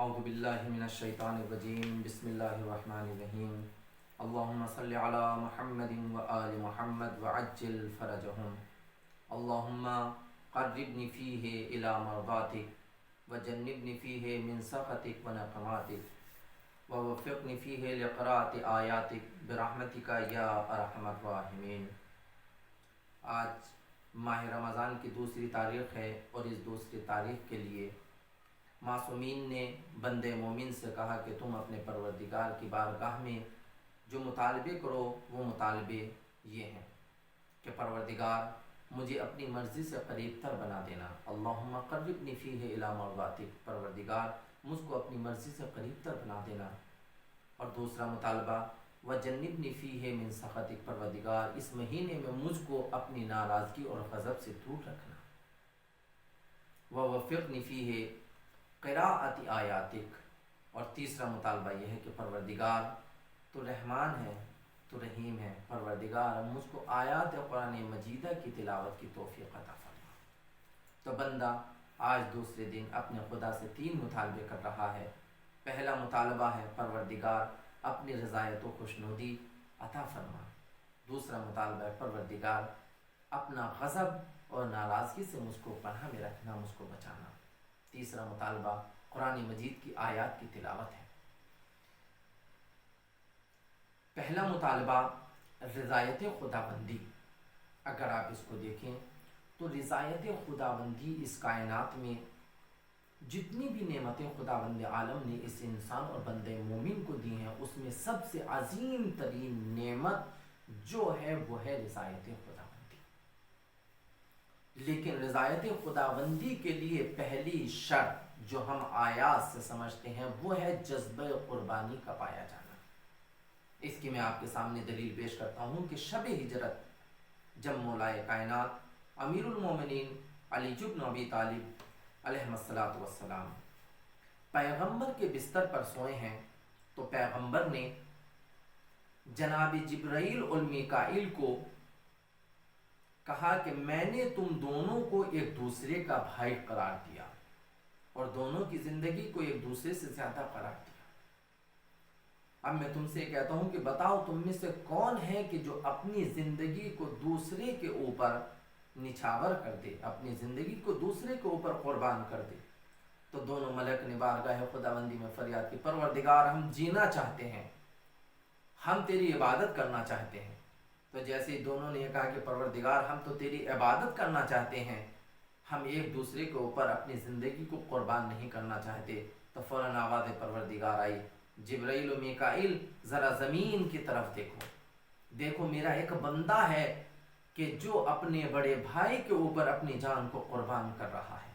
اعوذ باللہ من الشیطان الرجیم بسم اللہ الرحمن الرحیم اللہم صلی علی محمد و آل محمد وعجل فرجہم اللہم قربنی فیہ الی مرضاتک وجنبنی فیہ من سخطک و نقماتک ووفقنی فیہ لقراءۃ آیاتک برحمتک یا ارحم الراحمین۔ آج ماہ رمضان کی دوسری تاریخ ہے اور اس دوسری تاریخ کے لیے معصومین نے بندے مومن سے کہا کہ تم اپنے پروردگار کی بارگاہ میں جو مطالبے کرو وہ مطالبے یہ ہیں کہ پروردگار مجھے اپنی مرضی سے قریب تر بنا دینا، اللہم قربنی فیہ الی مرضاتک، پروردگار مجھ کو اپنی مرضی سے قریب تر بنا دینا۔ اور دوسرا مطالبہ وجنبنی فیہ من سخطک، پروردگار اس مہینے میں مجھ کو اپنی ناراضگی اور غضب سے دور رکھنا۔ ووفقنی فیہ قراءۃ آیاتک، اور تیسرا مطالبہ یہ ہے کہ پروردگار تو رحمان ہے، تو رحیم ہے، پروردگار مجھ کو آیات قرآن مجیدہ کی تلاوت کی توفیق عطا فرما۔ تو بندہ آج دوسرے دن اپنے خدا سے 3 مطالبے کر رہا ہے۔ پہلا مطالبہ ہے پروردگار اپنی رضایت و خوشنودی عطا فرما۔ دوسرا مطالبہ ہے پروردگار اپنا غضب اور ناراضگی سے مجھ کو پناہ میں رکھنا، مجھ کو بچانا۔ تیسرا مطالبہ قرآن مجید کی آیات کی تلاوت ہے۔ پہلا مطالبہ رضایت خداوندی، اگر آپ اس کو دیکھیں تو رضایت خداوندی اس کائنات میں جتنی بھی نعمتیں خداوند عالم نے اس انسان اور بندے مومن کو دی ہیں، اس میں سب سے عظیم ترین نعمت جو ہے وہ ہے رضایت خداوندی۔ لیکن رضایت خداوندی کے لیے پہلی شرط جو ہم آیات سے سمجھتے ہیں وہ ہے جذبہ قربانی کا پایا جانا۔ اس کی میں آپ کے سامنے دلیل پیش کرتا ہوں کہ شب ہجرت جب مولائے کائنات امیر المومنین علی بن ابی طالب علیہ الصلوۃ والسلام پیغمبر کے بستر پر سوئے ہیں، تو پیغمبر نے جناب جبرائیل اور میکائیل کو کہا کہ میں نے تم دونوں کو ایک دوسرے کا بھائی قرار دیا اور دونوں کی زندگی کو ایک دوسرے سے زیادہ قرار دیا۔ اب میں تم سے کہتا ہوں کہ بتاؤ تم میں سے کون ہے کہ جو اپنی زندگی کو دوسرے کے اوپر نچھاور کر دے، اپنی زندگی کو دوسرے کے اوپر قربان کر دے؟ تو دونوں ملک نے بارگاہ خداوندی میں فریاد کی، پروردگار ہم جینا چاہتے ہیں، ہم تیری عبادت کرنا چاہتے ہیں۔ تو جیسے دونوں نے یہ کہا کہ پروردگار ہم تو تیری عبادت کرنا چاہتے ہیں، ہم ایک دوسرے کے اوپر اپنی زندگی کو قربان نہیں کرنا چاہتے، تو فوراً آواز پروردگار آئی، جبرائیل و میکائیل ذرا زمین کی طرف دیکھو، دیکھو میرا ایک بندہ ہے کہ جو اپنے بڑے بھائی کے اوپر اپنی جان کو قربان کر رہا ہے۔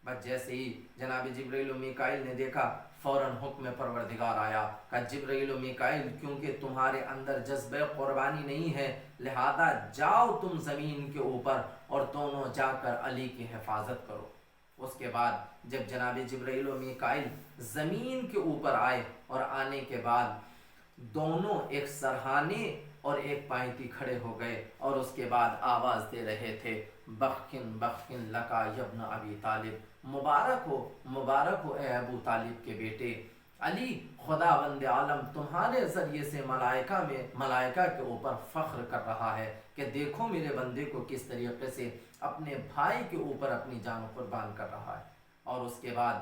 بس جیسے ہی جناب جبرائیل و میکائیل نے دیکھا، فوراً حکم پروردگار آیا کہ جبرائیل و میکائیل کیونکہ تمہارے اندر جذبہ قربانی نہیں ہے، لہذا جاؤ تم زمین کے اوپر اور دونوں جا کر علی کی حفاظت کرو۔ اس کے بعد جب جناب جبرائیل و میکائیل زمین کے اوپر آئے اور آنے کے بعد دونوں ایک سرہانے اور ایک پائنتی کھڑے ہو گئے اور اس کے بعد آواز دے رہے تھے، بخن بخن لکا یبن ابی طالب، مبارک ہو اے ابو طالب کے بیٹے علی، خداوند عالم تمہارے ذریعے سے ملائکہ کے اوپر فخر کر رہا ہے کہ دیکھو میرے بندے کو کس طریقے سے اپنے بھائی کے اوپر اپنی جان قربان کر رہا ہے۔ اور اس کے بعد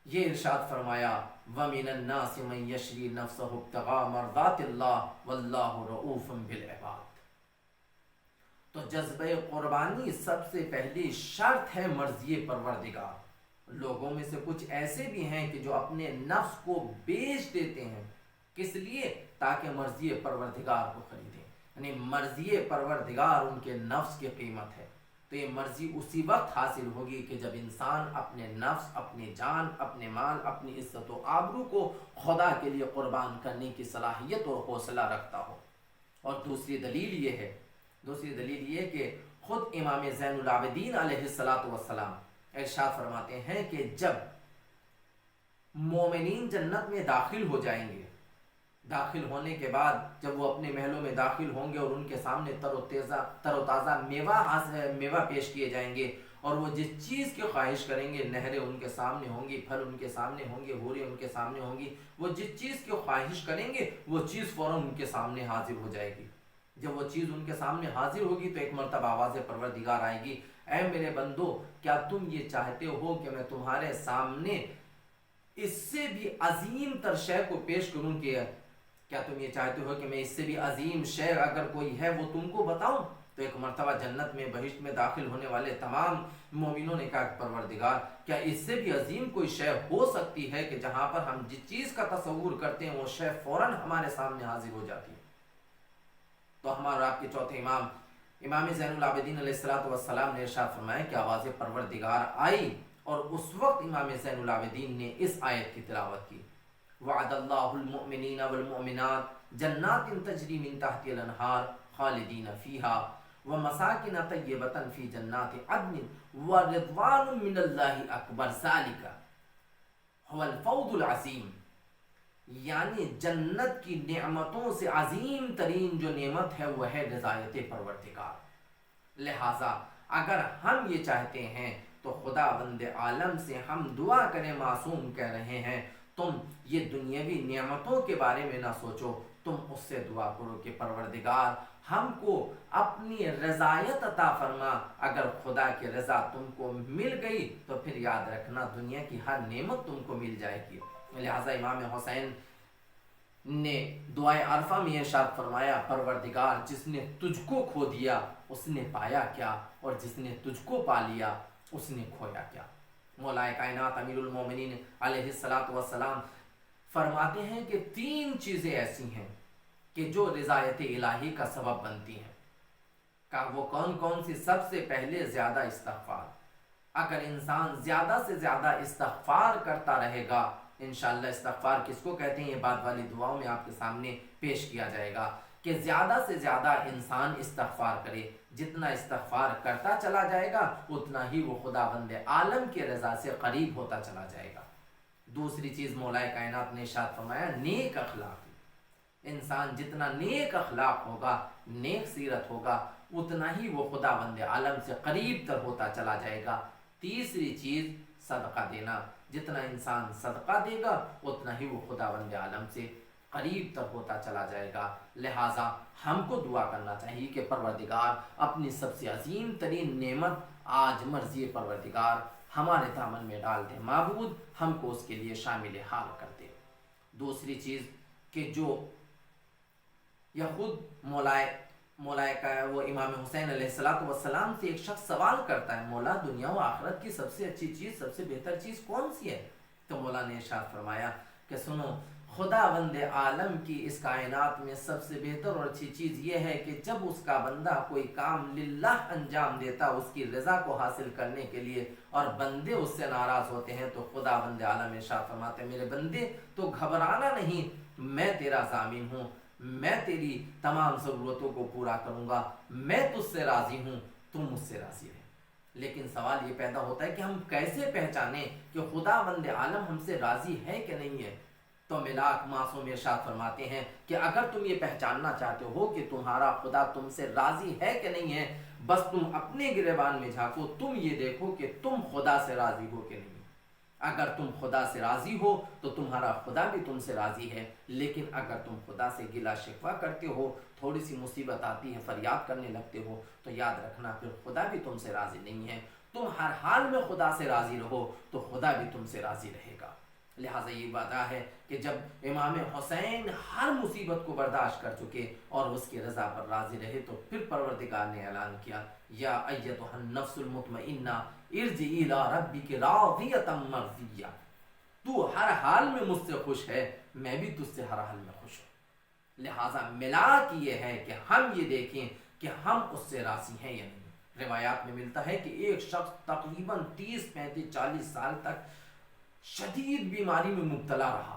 یہ ارشاد فرمایا، وَمِنَ النَّاسِ مَن يَشْرِي نَفْسَهُ ابْتِغَاءَ مَرْضَاتِ اللَّهِ وَاللَّهُ رَءُوفٌ بِالْعِبَادِ۔ تو جذبہ قربانی سب سے پہلی شرط ہے مرضی پروردگار۔ لوگوں میں سے کچھ ایسے بھی ہیں کہ جو اپنے نفس کو بیچ دیتے ہیں، کس لیے؟ تاکہ مرضی پروردگار کو خریدیں، یعنی مرضی پروردگار ان کے نفس کی قیمت ہے۔ تو یہ مرضی اسی وقت حاصل ہوگی کہ جب انسان اپنے نفس، اپنی جان، اپنے مال، اپنی عزت و آبرو کو خدا کے لیے قربان کرنے کی صلاحیت اور حوصلہ رکھتا ہو۔ اور دوسری دلیل یہ کہ خود امام زین العابدین علیہ السلام ارشاد فرماتے ہیں کہ جب مومنین جنت میں داخل ہو جائیں گے، داخل ہونے کے بعد جب وہ اپنے محلوں میں داخل ہوں گے اور ان کے سامنے تر و تازہ میوہ پیش کیے جائیں گے اور وہ جس چیز کی خواہش کریں گے نہریں ان کے سامنے ہوں گی، پھل ان کے سامنے ہوں گے، حوریں ان کے سامنے ہوں گی، وہ جس چیز کی خواہش کریں گے وہ چیز فوراً ان کے سامنے حاضر ہو جائے گی۔ جب وہ چیز ان کے سامنے حاضر ہوگی تو ایک مرتبہ آواز پروردگار آئے گی، اے میرے بندو کیا تم یہ چاہتے ہو کہ میں تمہارے سامنے اس سے بھی عظیم تر شے کو پیش کروں؟ کہ کیا تم یہ چاہتے ہو کہ میں اس سے بھی عظیم شے اگر کوئی ہے وہ تم کو بتاؤں؟ تو ایک مرتبہ جنت میں بہشت میں داخل ہونے والے تمام مومنوں نے کہا پروردگار کیا اس سے بھی عظیم کوئی شے ہو سکتی ہے کہ جہاں پر ہم جس چیز کا تصور کرتے ہیں وہ شے فوراً ہمارے سامنے حاضر ہو جاتی ہے؟ تو ہمارا آپ کے چوتھے امام زین العابدین علیہ السلام نے ارشاد فرمایا کہ آواز پروردگار آئی اور اس وقت امام زین العابدین نے اس آیت کی تلاوت کی، وعد اللہ المؤمنین والمؤمنات جنات تجری من تحت الانہار خالدین فیہا ومساکن طیبۃ فی جنات عدن ورضوان من اللہ اکبر ذالک هو الفوز العظیم، یعنی جنت کی نعمتوں سے عظیم ترین جو نعمت ہے وہ ہے رضایت پروردگار۔ لہٰذا اگر ہم یہ چاہتے ہیں تو خدا بند عالم سے ہم دعا کریں، معصوم کہہ رہے ہیں تم یہ دنیاوی نعمتوں کے بارے میں نہ سوچو، تم اس سے دعا کرو کہ پروردگار ہم کو اپنی رضایت عطا فرما۔ اگر خدا کی رضا تم کو مل گئی تو پھر یاد رکھنا دنیا کی ہر نعمت تم کو مل جائے گی۔ لہٰذا امام حسین نے دعائے عرفہ میں ارشاد فرمایا، پروردگار جس نے تجھ کو کھو دیا اس نے پایا کیا، اور جس نے تجھ کو پا لیا اس نے کھویا کیا۔ مولا کائنات امیر المومنین علیہ السلام فرماتے ہیں کہ تین چیزیں ایسی ہیں کہ جو رضایت الہی کا سبب بنتی ہیں۔ کہ وہ کون کون سی؟ سب سے پہلے زیادہ استغفار۔ اگر انسان زیادہ سے زیادہ استغفار کرتا رہے گا، انشاءاللہ استغفار کس کو کہتے ہیں یہ بعد والی دعاؤں میں آپ کے سامنے پیش کیا جائے گا کہ زیادہ سے زیادہ انسان استغفار کرے، جتنا استغفار کرتا چلا جائے گا اتنا ہی وہ خدا بند عالم کی رضا سے قریب ہوتا چلا جائے گا۔ دوسری چیز مولا کائنات نے ارشاد فرمایا نیک اخلاق۔ انسان جتنا نیک اخلاق ہوگا، نیک سیرت ہوگا، اتنا ہی وہ خدا بند عالم سے قریب تر ہوتا چلا جائے گا۔ تیسری چیز صدقہ دینا، جتنا انسان صدقہ دے گا اتنا ہی وہ خدا بند عالم سے قریب تر ہوتا چلا جائے گا۔ لہٰذا ہم کو دعا کرنا چاہیے کہ پروردگار اپنی سب سے عظیم ترین نعمت آج مرضی پروردگار ہمارے دامن میں ڈال دے، معبود ہم کو اس کے لیے شامل حال کر دے۔ دوسری چیز کہ جو یا خود مولا کا وہ امام حسین علیہ السلام سے ایک شخص سوال کرتا ہے، مولا دنیا و آخرت کی سب سے اچھی چیز، سب سے بہتر چیز کون سی ہے؟ تو مولا نے ارشاد فرمایا کہ سنو، خدا بند عالم کی اس کائنات میں سب سے بہتر اور اچھی چیز یہ ہے کہ جب اس کا بندہ کوئی کام للہ انجام دیتا اس کی رضا کو حاصل کرنے کے لیے اور بندے اس سے ناراض ہوتے ہیں تو خدا بند عالم ارشاد فرماتے ہیں میرے بندے تو گھبرانا نہیں، میں تیرا ضامن ہوں، میں تیری تمام ضرورتوں کو پورا کروں گا، میں تجھ سے راضی ہوں، تم مجھ سے راضی رہے۔ لیکن سوال یہ پیدا ہوتا ہے کہ ہم کیسے پہچانیں کہ خدا بند عالم ہم سے راضی ہے کہ نہیں ہے؟ تو ملاک معصوم ارشاد فرماتے ہیں کہ اگر تم یہ پہچاننا چاہتے ہو کہ تمہارا خدا تم سے راضی ہے کہ نہیں ہے، بس تم اپنے گریبان میں جھانکو، تم یہ دیکھو کہ تم خدا سے راضی ہو کہ نہیں۔ اگر تم خدا سے راضی ہو تو تمہارا خدا بھی تم سے راضی ہے، لیکن اگر تم خدا سے گلا شکوہ کرتے ہو، تھوڑی سی مصیبت آتی ہے فریاد کرنے لگتے ہو، تو یاد رکھنا پھر خدا بھی تم سے راضی نہیں ہے۔ تم ہر حال میں خدا سے راضی رہو تو خدا بھی تم سے راضی رہے گا۔ لہٰذا یہ بات ہے کہ جب امام حسین ہر مصیبت کو برداشت کر چکے اور اس کی رضا پر راضی رہے تو پھر پروردگار نے اعلان کیا، یا ایتھا النفس المطمئنہ ارجعی الی ربک راضیۃ مرضیہ، تو ہر حال میں مجھ سے خوش ہے، میں بھی تجھ سے ہر حال میں خوش ہوں۔ لہٰذا ملاک یہ ہے کہ ہم یہ دیکھیں کہ ہم اس سے راضی ہیں یا نہیں۔ روایات میں ملتا ہے کہ ایک شخص تقریباً 30 35 40 سال تک شدید بیماری میں مبتلا رہا۔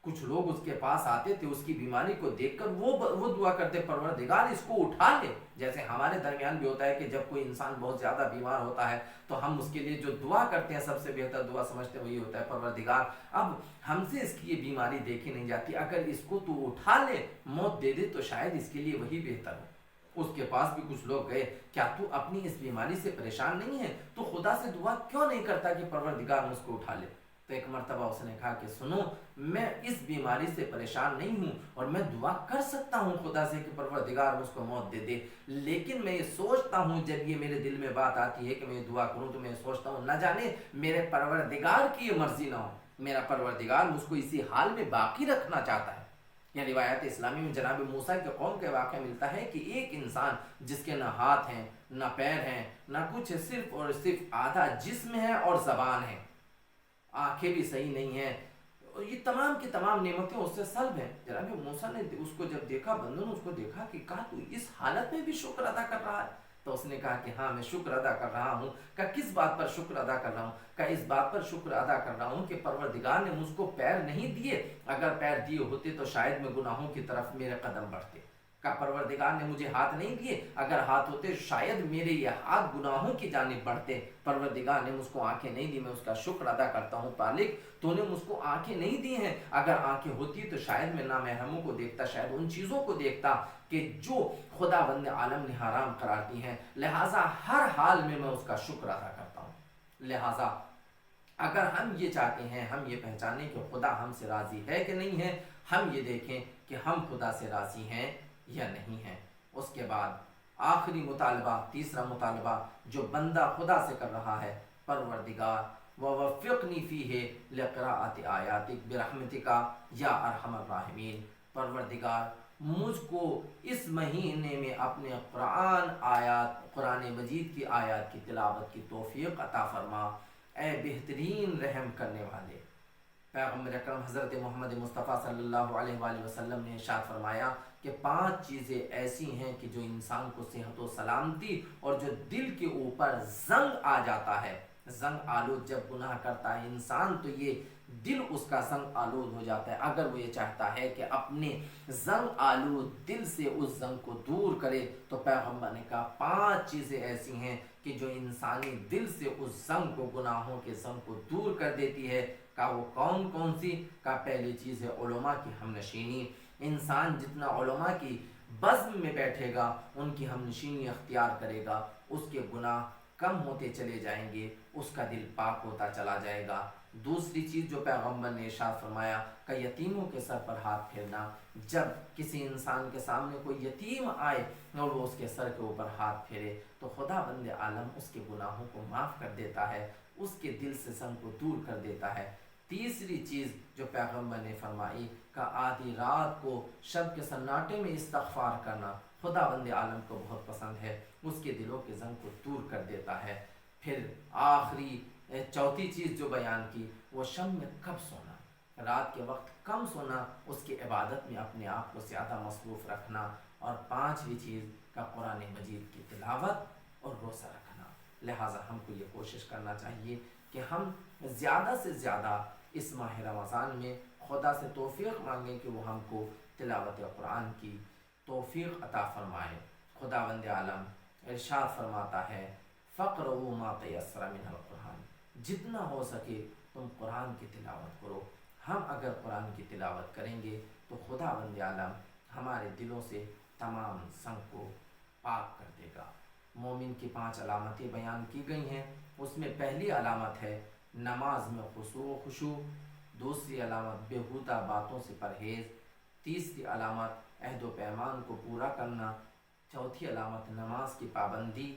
کچھ لوگ اس کے پاس آتے تھے، اس کی بیماری کو دیکھ کر وہ دعا کرتے پروردگار اس کو اٹھا لے۔ جیسے ہمارے درمیان بھی ہوتا ہے کہ جب کوئی انسان بہت زیادہ بیمار ہوتا ہے تو ہم اس کے لیے جو دعا کرتے ہیں سب سے بہتر دعا سمجھتے ہیں وہی ہوتا ہے، پروردگار اب ہم سے اس کی یہ بیماری دیکھی نہیں جاتی، اگر اس کو تو اٹھا لے، موت دے دے تو شاید اس کے لیے وہی بہتر ہو۔ اس کے پاس بھی کچھ لوگ گئے، کیا تو اپنی اس بیماری سے پریشان نہیں ہے؟ تو خدا سے دعا کیوں نہیں کرتا کہ پروردگار مجھ کو اٹھا لے؟ تو ایک مرتبہ اس نے کہا کہ سنو، میں اس بیماری سے پریشان نہیں ہوں اور میں دعا کر سکتا ہوں خدا سے کہ پروردگار مجھ کو موت دے دے، لیکن میں یہ سوچتا ہوں جب یہ میرے دل میں بات آتی ہے کہ میں یہ دعا کروں تو میں سوچتا ہوں نہ جانے میرے پروردگار کی یہ مرضی نہ ہو، میرا پروردگار مجھ کو اسی حال میں باقی رکھنا چاہتا ہے۔ یہ روایت اسلامی میں جناب موسیٰ کے قوم کا واقعہ ملتا ہے کہ ایک انسان جس کے نہ ہاتھ ہیں نہ پیر ہیں نہ کچھ، صرف اور صرف آدھا جسم ہے اور زبان ہے، آنکھیں بھی صحیح نہیں ہیں، اور یہ تمام کی تمام نعمتیں اس سے سلب ہیں۔ جناب موسیٰ نے اس کو جب دیکھا، بندوں نے اس کو دیکھا کہ کہا تو اس حالت میں بھی شکر ادا کر رہا ہے؟ تو اس نے کہا کہ ہاں میں شکر ادا کر رہا ہوں۔ کہ کس بات پر شکر ادا کر رہا ہوں؟ کہ اس بات پر شکر ادا کر رہا ہوں کہ پروردگار نے مجھ کو پیر نہیں دیے، اگر پیر دیے ہوتے تو شاید میں گناہوں کی طرف میرے قدم بڑھتے۔ کہ پروردگار نے مجھے ہاتھ نہیں دیے، اگر ہاتھ ہوتے شاید میرے یہ ہاتھ گناہوں کی جانب بڑھتے۔ پروردگار نے مجھ کو آنکھیں نہیں دی، میں اس کا شکر ادا کرتا ہوں مالک، تو نے مجھ کو آنکھیں نہیں دی ہیں، اگر آنکھیں ہوتی تو شاید میں نامحرموں کو دیکھتا، شاید ان چیزوں کو دیکھتا کہ جو خداوند عالم نے حرام قرار دی ہیں، لہٰذا ہر حال میں اس کا شکر ادا کرتا ہوں۔ لہٰذا اگر ہم یہ چاہتے ہیں، ہم یہ پہچانیں کہ خدا ہم سے راضی ہے کہ نہیں ہے، ہم یہ دیکھیں کہ ہم خدا سے راضی ہیں یا نہیں ہیں۔ اس کے بعد آخری مطالبہ، تیسرا مطالبہ جو بندہ خدا سے کر رہا ہے، پروردگار ووفقنی فیہ لقراءۃ آیاتک برحمتک یا ارحم الراحمین، پروردگار مجھ کو اس مہینے میں اپنے قرآن مجید کی آیات کی تلاوت کی توفیق عطا فرما، اے بہترین رحم کرنے والے۔ پیغمبر اکرم حضرت محمد مصطفیٰ صلی اللہ علیہ وآلہ وسلم نے ارشاد فرمایا کہ 5 چیزیں ایسی ہیں کہ جو انسان کو صحت و سلامتی اور جو دل کے اوپر زنگ آ جاتا ہے، زنگ آلود جب گناہ کرتا ہے انسان تو یہ دل اس کا زنگ آلود ہو جاتا ہے، اگر وہ یہ چاہتا ہے کہ اپنے زنگ آلود دل سے اس زنگ کو دور کرے تو پیغمبر نے کہا 5 چیزیں ایسی ہیں کہ جو انسانی دل سے اس زنگ کو، گناہوں کے زنگ کو دور کر دیتی ہے۔ کہا وہ کون کون سی؟ کہا پہلی چیز ہے علماء کی ہم نشینی، انسان جتنا علماء کی بزم میں بیٹھے گا، ان کی ہم نشینی اختیار کرے گا، اس کے گناہ کم ہوتے چلے جائیں گے، اس کا دل پاک ہوتا چلا جائے گا۔ دوسری چیز جو پیغمبر نے ارشاد فرمایا کہ یتیموں کے سر پر ہاتھ پھیرنا، جب کسی انسان کے سامنے کوئی یتیم آئے اور وہ اس کے سر کے اوپر ہاتھ پھیرے تو خدا بند عالم اس کے گناہوں کو معاف کر دیتا ہے، اس کے دل سے زنگ کو دور کر دیتا ہے۔ تیسری چیز جو پیغمبر نے فرمائی کہ آدھی رات کو شب کے سناٹے میں استغفار کرنا خدا بند عالم کو بہت پسند ہے، اس کے دلوں کے زنگ کو دور کر دیتا ہے۔ پھر آخری چوتھی چیز جو بیان کی وہ شب میں کب سونا، رات کے وقت کم سونا، اس کی عبادت میں اپنے آپ کو زیادہ مصروف رکھنا، اور 5ویں چیز کا قرآن مجید کی تلاوت اور روزہ رکھنا۔ لہٰذا ہم کو یہ کوشش کرنا چاہیے کہ ہم زیادہ سے زیادہ اس ماہ رمضان میں خدا سے توفیق مانگیں کہ وہ ہم کو تلاوت قرآن کی توفیق عطا فرمائے۔ خداوند عالم ارشاد فرماتا ہے فَقْرَؤُوا مَا تَيَسَّرَ مِنَ الْقُرْآنِ، جتنا ہو سکے تم قرآن کی تلاوت کرو۔ ہم اگر قرآن کی تلاوت کریں گے تو خداوند عالم ہمارے دلوں سے تمام زنگ کو پاک کر دے گا۔ مومن کی 5 علامتیں بیان کی گئی ہیں، اس میں پہلی علامت ہے نماز میں خشوع و خضوع، دوسری علامت بیہودہ باتوں سے پرہیز، تیسری علامت عہد و پیمان کو پورا کرنا، چوتھی علامت نماز کی پابندی،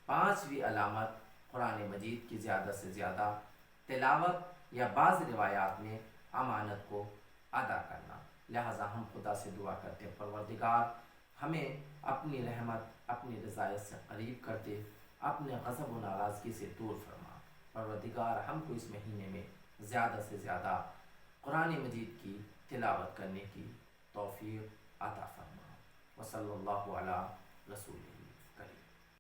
5ویں علامت قرآن مجید کی زیادہ سے زیادہ تلاوت یا بعض روایات میں امانت کو ادا کرنا۔ لہٰذا ہم خدا سے دعا کرتے ہیں پروردگار ہمیں اپنی رحمت، اپنی رضایت سے قریب کرتے، اپنے غضب و ناراضگی سے دور فرما۔ پروردگار ہم کو اس مہینے میں زیادہ سے زیادہ قرآن مجید کی تلاوت کرنے کی توفیق عطا فرما۔ وصلی اللہ علی رسول